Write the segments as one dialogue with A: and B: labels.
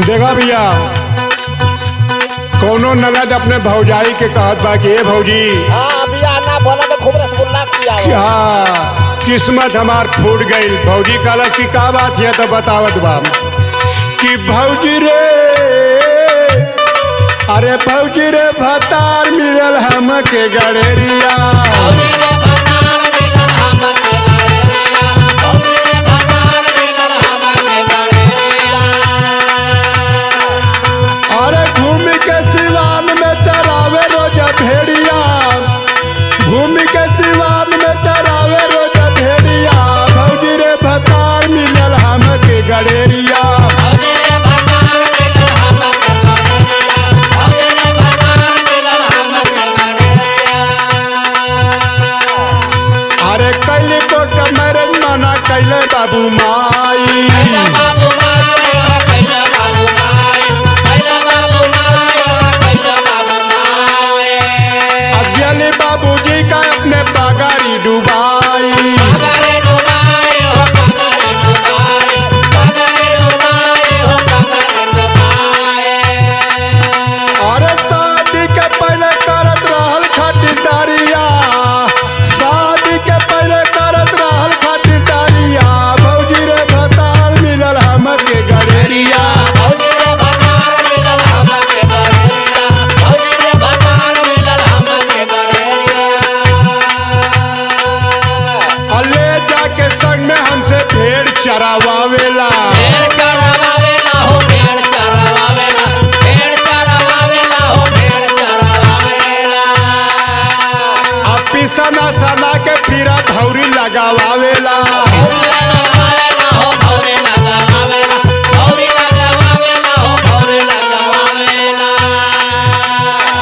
A: देखा भैया, कौनो ननद अपने भौजाई के कहत बा कि ए भौजी,
B: भैया ना बोला तो खूब रसगुल्ला पिया
A: क्या किस्मत हमार फूट गई। भौजी कहलस की का बात है तो बतावत बा कि भौजी रे, अरे भौजी रे भतार मिलल हमके गड़ेरिया। अरे घूम के सिवान में चरावे रोजा भेड़िया, घूम के सिवान में चरावे रोजा भेड़िया। भौजी रे भतार मिलल हमके गड़ेरिया। अरे कैले को मैरिज मना कैले बाबू माई। अजली बाबूजी का अपने पगारी डुबाई। अरे शादी के पहले करत रहल खातिरदारिया, शादी के पहले करत रहल खातिरदारिया। भौजी रे भतार मिलल हमके गड़ेरिया। ले जाके संग में हमसे भेड़ चरावावेला। सना सना के फिरा भौरी लगावावेला।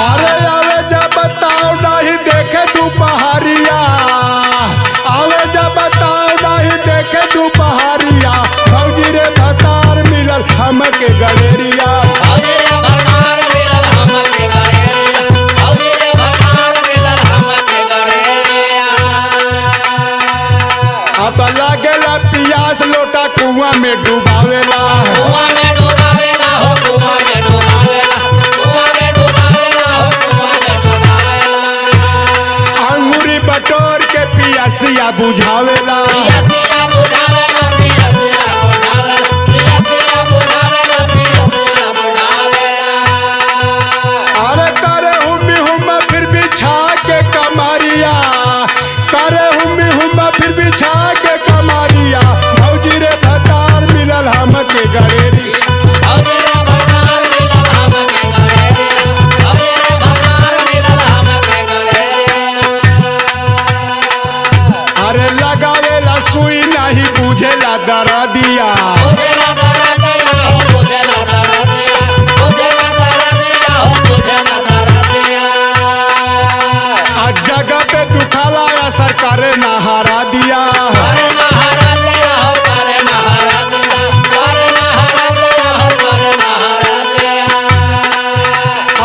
A: अरे आवे जब बताओ नहीं देखे तू पहाड़िया, आवे जब बताओ नहीं देखे तू पहाड़िया। भौजी रे भतार मिलल हमके गड़ेरिया। अब लागेला पियास लोटा कुआं में डुबावेला। अंगूरी बटोर के पियासिया बुझावेला। अरे करे हुमी हुमा फिर बिछा के कमारिया, करे हुमी हुमा फिर बिछा के कमारिया। भौजी रे भतार मिलल हमके गड़ेरी। अरे लगावेला सुई नहीं बुझेला दरदिया। जगह पे दुखाला असर करे नहारा दिया।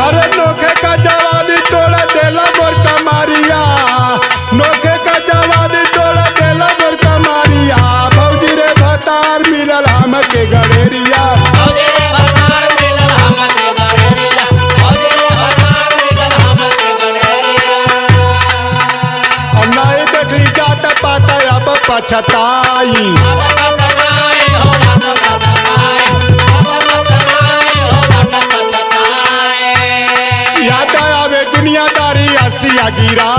A: अरे नोखे का जवानी तोड़ा देला मोर कमारिया, नोखे का जवानी तोड़ा देला मोर कमारिया। भौजी रे भतार मिलल हमके गड़ेरिया। नहीं देखली जाता पाता अब पछताई। याद आवे दुनियादारी हसिया गिरा